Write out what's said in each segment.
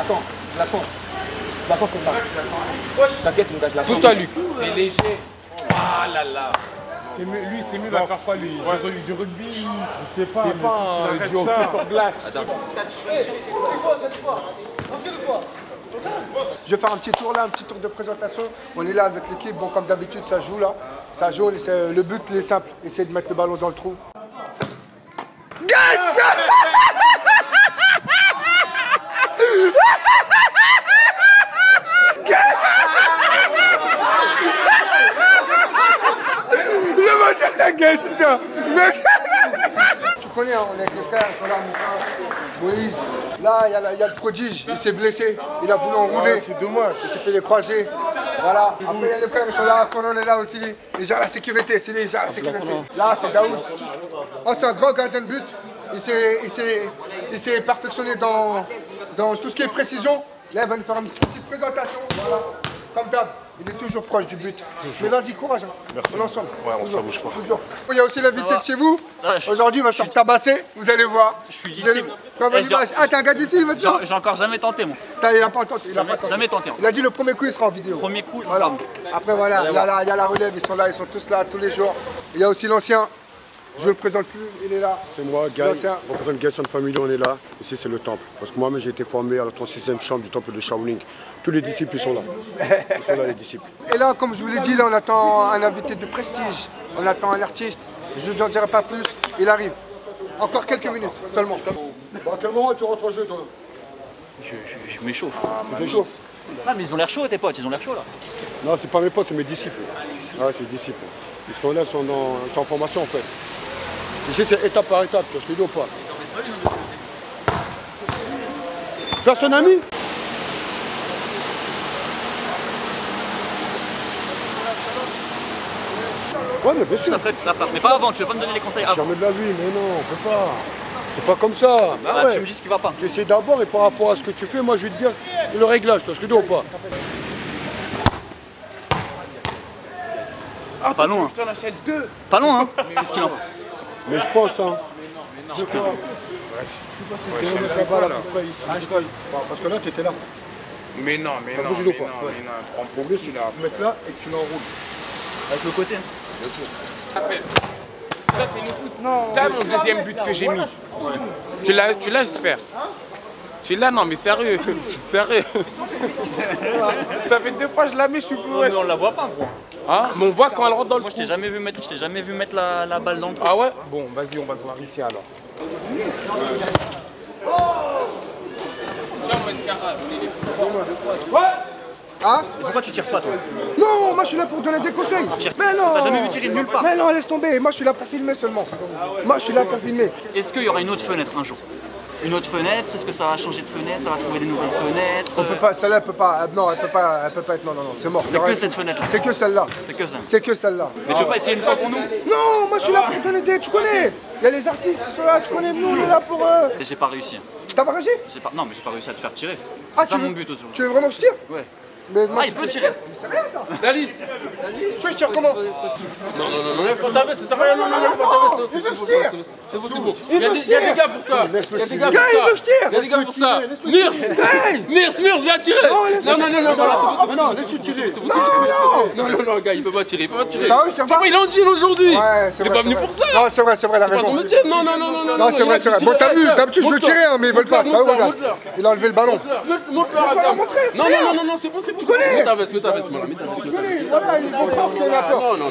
l'attends. Je la sens. Je la sens comme ça. T'inquiète, mon gars, je la sens. Pousse-toi, Luc. C'est léger. Ah là là. Lui, c'est mieux d'accord quoi, lui. Du rugby, je sais pas. C'est pas un du hockey sur glace. Attends. Je vais faire un petit tour là, un petit tour de présentation. On est là avec l'équipe. Bon, comme d'habitude, ça joue là. Ça joue. Le but, il est simple. Essayer de mettre le ballon dans le trou. Yes! Le match de la gueule, tu connais, hein, on est avec les frères, voilà, mon frère, Moïse. Là, il y a le prodige, il s'est blessé, il a voulu enrouler. Ouais, c'est dommage. Il s'est fait les croisés. Voilà. Après, il y a les frères qui sont là, on est là aussi. Les gens à la sécurité, c'est les gens à la sécurité. Là, c'est Daous. Oh, c'est un grand gardien de but. Il s'est perfectionné dans tout ce qui est précision. Là, il va nous faire une petite présentation. Voilà. Comme d'hab, il est toujours proche du but. Mais vas-y, courage. Hein. Merci. On est ensemble. Ouais, on s'en bouge pas. Toujours. Il y a aussi l'invité de chez vous. Aujourd'hui, il va se faire tabasser. Vous allez voir. Je suis d'ici. Ah, t'es un gars d'ici maintenant? J'ai encore jamais tenté, moi. Il a pas tenté. Jamais tenté. Il a dit le premier coup, il sera en vidéo. Premier coup, voilà. Après, voilà, il y a la relève. Ils sont là, ils sont tous là tous les jours. Il y a aussi l'ancien. Je ne le présente plus, il est là. C'est moi, Guy, on représente Gayson Family, on est là. Ici, c'est le temple. Parce que moi-même, j'ai été formé à la 36e chambre du temple de Shaolin. Tous les disciples, ils sont là. Ils sont là, les disciples. Et là, comme je vous l'ai dit, là, on attend un invité de prestige. On attend un artiste. Je n'en dirai pas plus. Il arrive. Encore quelques minutes seulement. Bon, à quel moment tu rentres au jeu, toi? Je m'échauffe. Tu t'échauffes? Ah, mais ils ont l'air chauds, tes potes, ils ont l'air chauds, là. Non, c'est pas mes potes, c'est mes disciples. Ah, c'est des disciples. Ils sont là, ils sont en formation, en fait. Ici, c'est étape par étape, tu vois ce que je dis ou pas? Personne n'a mis? Ouais, mais bien sûr. Après, tu part. Mais pas avant, tu veux pas me donner les conseils avant. Jamais de la vie, mais non, on peut pas. C'est pas comme ça. Bah ouais. Tu me dis ce qui va pas. J'essaie d'abord et par rapport à ce que tu fais, moi je vais te dire le réglage, tu vois ce que je dis ou pas? Ah, pas loin. Je t'en achète deux. Pas loin, hein. Qu'est-ce qu'il en va? Mais je pense, hein. Parce que là, tu étais là. Mais non, mais non. Bougé ou pas? Prends pour lui, celui-là. Tu mets là et tu l'enroules. Avec le côté. Bien sûr. Là, t'es le foot. Non. T'as mon deuxième but que j'ai mis. Tu l'as, j'espère. Tu l'as, non, mais sérieux. Sérieux. Ça fait 2 fois que je la mets, je suis plus. Mais on la voit pas, gros. Hein? Mais on voit quand elle rentre dans le trou. Moi, je t'ai jamais vu mettre la balle dans le trou. Ah ouais? Bon, vas-y, on va se voir ici alors. Tiens, Mascara, ouais! Hein? Et pourquoi tu tires pas, toi? Non, moi je suis là pour donner des conseils. Mais non! T'as jamais vu tirer de nulle part? Mais non, laisse tomber. Moi je suis là pour filmer seulement. Moi je suis là pour filmer. Est-ce qu'il y aura une autre fenêtre un jour? Une autre fenêtre? Est-ce que ça va changer de fenêtre? Ça va trouver des nouvelles fenêtres? On peut pas, celle-là elle peut pas. Non, elle peut pas être. Non, c'est mort. C'est que cette fenêtre-là? C'est que celle-là. C'est que ça? C'est que celle-là. Mais tu veux pas essayer une fois pour nous? Non, moi je suis là pour donner des. Tu connais? Il y a les artistes qui sont là, tu connais, nous on est là pour eux. J'ai pas réussi. T'as pas réussi? Non, mais j'ai pas réussi à te faire tirer. Ah, C'est ça mon but aujourd'hui. Tu veux vraiment que je tire? Ouais. Mais moi, Il peut tirer. C'est rien ça. Dalit! Tu veux que je tire comment? Non, lève pas ta veste, ça sert à rien, non, lève pas ta veste, c'est possible. C'est possible. Il y a des gars pour ça. Il y a des gars pour ça. Il veut que je tire. Il y a des gars pour ça. Mirs, viens tirer. Non, Non, laisse-le tirer. Non, gars, il peut pas tirer, Ça, je tire pas. Il est en jean aujourd'hui. Ouais, Il est pas venu pour ça. Non, c'est vrai, la C'est pas raison. son métier. Non. Non, c'est vrai. Bon, t'as vu, d'habitude je veux tirer, hein, mais ils veulent pas. T'as vu, regarde. Il a enlevé le ballon. Montre-leur à montrer, c'est Non, c'est bon. Tu connais? Mets ta veste, voilà, Voilà, ils vont croire qu'on a peur. Non,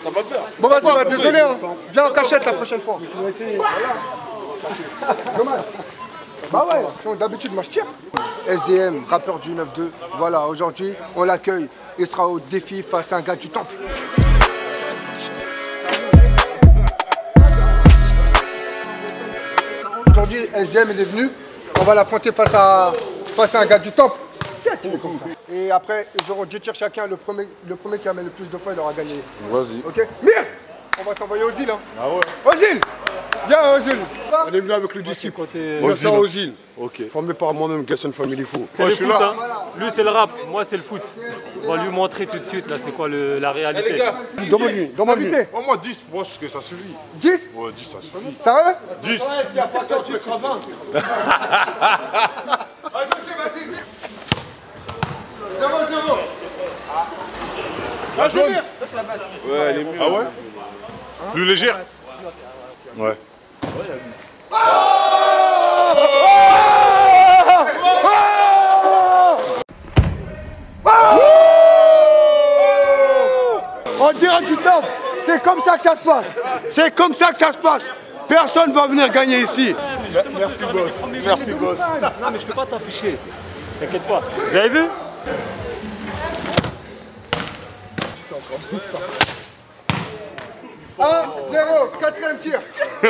t'as pas peur. Bon, vas-y, désolé, hein. Viens en cachette la prochaine fois. Tu vas essayer. Dommage. Bah ouais, sinon d'habitude moi je tire. SDM, rappeur du 9-2. Voilà, aujourd'hui on l'accueille. Il sera au défi face à un gars du temple. Aujourd'hui SDM il est venu. On va l'affronter face à un gars du temple. Et après ils auront 10 tirs chacun. Le premier qui amène le plus de fois il aura gagné. Vas-y. Ok. Mirs, on va t'envoyer aux îles. Hein. Ah ouais. Aux îles. Viens aux îles. On est venu avec le disciple. Aux aux îles. Ok. Formé par moi-même, Gayson Family Fou. C'est le foot, hein. Lui c'est le rap, moi c'est le foot. On va lui montrer tout de suite là c'est quoi la réalité. Les gars, Demande-lui. Moi 10, moi je pense que ça suffit. 10. Ouais, 10 ça suffit. Sérieux? 10. Vas-y, vas-y. La jaune? Ouais, elle est mieux. Ah ouais? Plus légère? Ouais. On dirait du top. C'est comme ça que ça se passe. C'est comme ça que ça se passe. Personne ne va venir gagner ici. Merci boss. Merci boss. Non mais je peux pas t'afficher. T'inquiète pas. Vous avez vu? Ah, 0, quatrième tir. Non,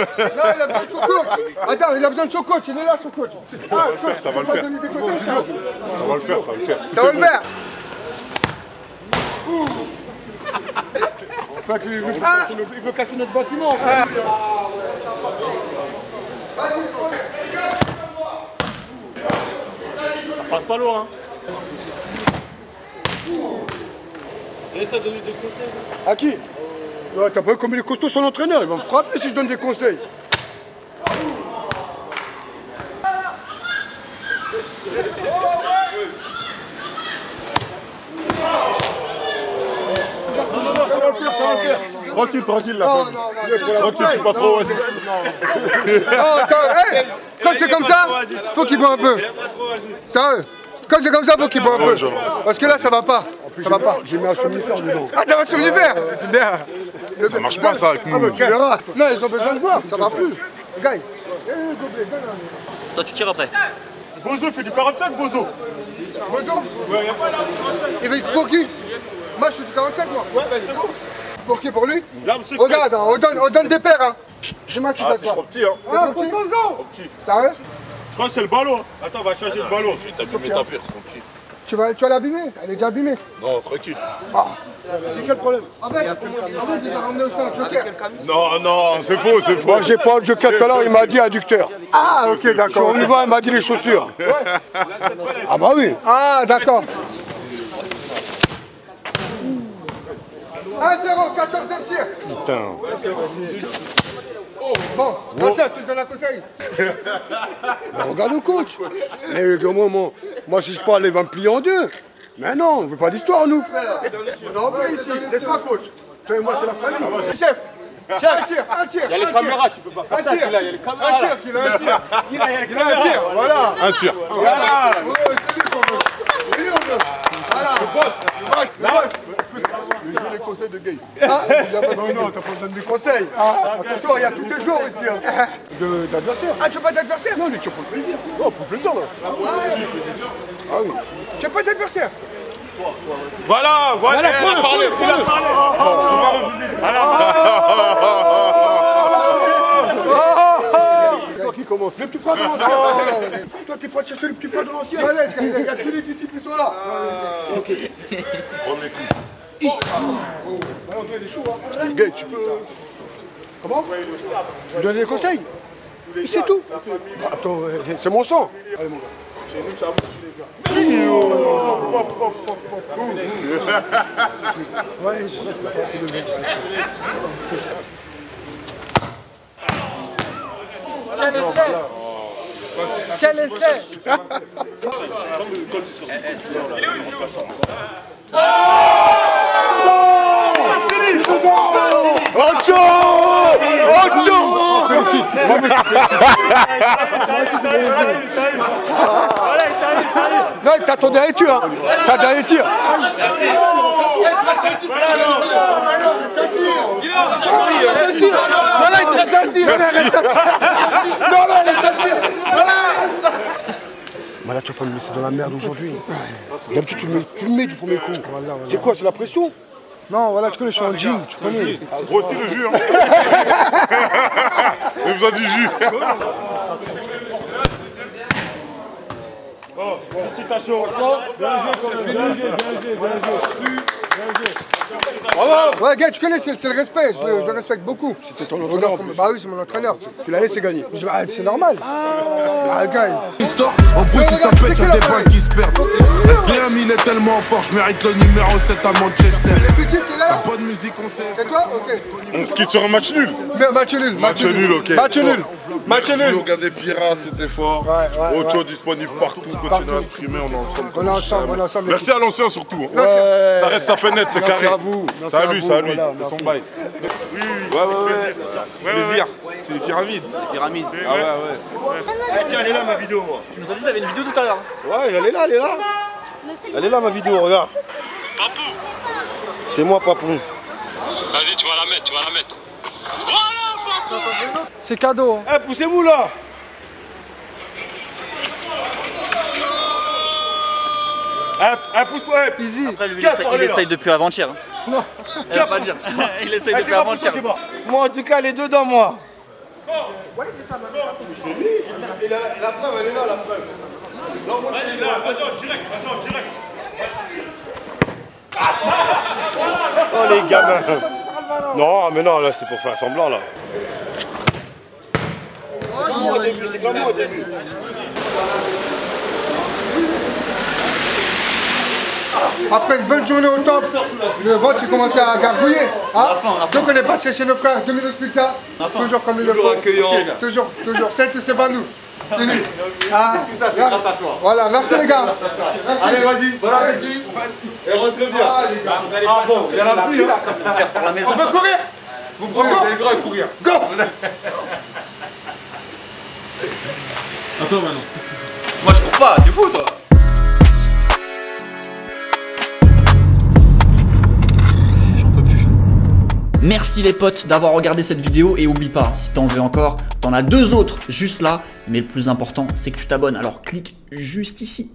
il a besoin de son coach. Attends, il a besoin de son coach. Il est là, son coach. Ça va le faire, ça va le faire. Ça va le faire, ça va le faire. Ça va le faire. Il veut casser notre bâtiment. Ça passe pas loin. Et ça donne des conseils. À qui? Ouais, t'as pas vu comme il est costaud son entraîneur, il va me frapper si je donne des conseils. Tranquille, tranquille la femme. Tranquille, je suis pas trop oasis. Quand c'est comme ça, faut qu'il boit un peu. Sérieux. Quand c'est comme ça, faut qu'il boit un peu. Parce que là, ça va pas. Ça va pas. J'ai mis un somnifère dedans. Ah, t'as un somnifère? C'est bien. Ça marche pas ça avec nous. Tu verras. Non, ils ont besoin de boire, ça va plus. Gagne. Toi, tu tires après. Bozo fait du 45, Bozo. Bonjour. Ouais, y'a pas là, 45. Il fait pour qui? Moi, je suis du 45, moi. Ouais, bah c'est bon. Pour qui? Pour lui? Là, monsieur. Regarde, hein, on donne des paires. Hein. Dis-moi si ça Ah, se c'est va. trop petit, hein. C'est trop petit? Trop petit. Sérieux? Je crois que c'est le ballon. Attends, on va changer le ballon. Je vais t'abîmer ta pire, c'est trop petit. Tu vas l'abîmer? Elle est déjà abîmée. Non, tranquille. C'est quel problème? Avec, ils ont ramené aussi un joker. Non, non, c'est faux, c'est faux. Moi j'ai pas le joker tout à l'heure, il m'a dit adducteur. Ah, ok, d'accord. On y va, il m'a dit les chaussures. Ah bah oui. Ah, d'accord. 1-0, 14e tir. Putain. Bon, ça, tu te donnes un conseil. Mais regarde le coach. Mais moi si je parle, il va me plier en deux. Mais non, on veut pas d'histoire nous frère. On est en paix ici, laisse-moi coach. Toi et moi c'est la famille. Chef, un tir. Il y a les caméras, tu peux pas faire ça. Il y a les caméras. Un tir, il a un tir. Il a un tir, voilà. Un tir. Voilà. C'est lui qu'on veut. C'est lui qu'on veut. Voilà. Le boss. Je veux les conseils de Gay. Ah, non, t'as pas besoin de des conseils. Attention, il y a tous les jours ici. Hein. D'adversaire. Ah, tu veux pas d'adversaire? Non, mais tu as pour le plaisir. Non, pour plaisir là. Ah oui. Tu veux pas d'adversaire? Voilà, voilà, il a parlé, il a C'est toi qui commence. Le petit frère de l'ancien. Toi, t'es pas chercher le petit frère de l'ancien. Il y a tous les disciples qui sont là. Ok. Premier coup. Alors, toi, il est chaud, hein. Gay, tu peux. Comment? Tu donnes des conseils? C'est tout. Attends, c'est mon sang. Allez, mon gars. Chez nous, ça bouge les gars. Ouais, Quel essai! Quel essai! Ocho! Non, t'as ton dernier tir, hein. T'as dernier tir. Voilà, il te reste un tir. Non, il reste un tir. Mais là, tu vas pas me laisser dans la merde aujourd'hui. D'habitude, tu le mets du premier coup. C'est quoi, c'est la pression? Non, voilà, tu connais, je suis en jean, tu connais. Grossis le jus. Hein. J'ai besoin du jus. Bon, félicitations. Ouais, gars, tu connais, c'est le respect, je le respecte beaucoup. C'était ton entraîneur en plus. Bah oui, c'est mon entraîneur. Tu l'as laissé gagner. C'est normal. Ah, gars. En plus, si ça pète, y'a des balles qui se perdent. SDM, il est tellement fort, je mérite le numéro 7 à Manchester. C'est là. Pas de musique, on sait. C'est toi? Ok. On se quitte sur un match nul. Mais match nul. Match nul, ok. Match nul. Match nul. Regardez Pira, c'était fort. Ocho disponible partout. Continuez à streamer, on est ensemble. On est ensemble. Merci à l'ancien surtout. Ça reste sa fenêtre, c'est carré. Merci à vous. C'est à lui, c'est à lui. Voilà, son bail. Ouais. Plaisir. C'est Pyramide. Pyramide. Ah ouais. Tiens, elle est là ma vidéo, moi. Tu nous as dit que t'avais une vidéo tout à l'heure. Ouais, elle est là, elle est là. Elle est là ma vidéo, regarde. Papou. C'est moi, Papou. Vas-y, tu vas la mettre. Voilà, Papou. C'est cadeau. Eh, poussez-vous là. Pousse-toi. Easy. Après, lui, il essaye depuis avant-hier. Non. Il va pas dire. Il essaye depuis avant-hier. Moi, en tout cas, elle est dedans, moi. La preuve, elle est là, la preuve. Vas-y, direct. Oh, les gamins. Non, mais non, là, c'est pour faire semblant, là. C'est comme moi au début. Après une bonne journée au top, le ventre il commençait à gargouiller. Hein? Donc on est passé chez nos frères, Domino's Pizza, toujours comme il le faut. Toujours, c'est pas nous, c'est lui. Ah, c'est grâce à toi. Voilà, merci les gars. Merci. Allez, vas-y, bon appétit. Et rentre bien. Ah bon, il y en a plus. On peut courir. Vous prenez les grands et courir. Go. Attends maintenant. Moi, je cours pas, t'es fou, toi. Merci les potes d'avoir regardé cette vidéo et oublie pas, si t'en veux encore, t'en as 2 autres juste là, mais le plus important c'est que tu t'abonnes, alors clique juste ici.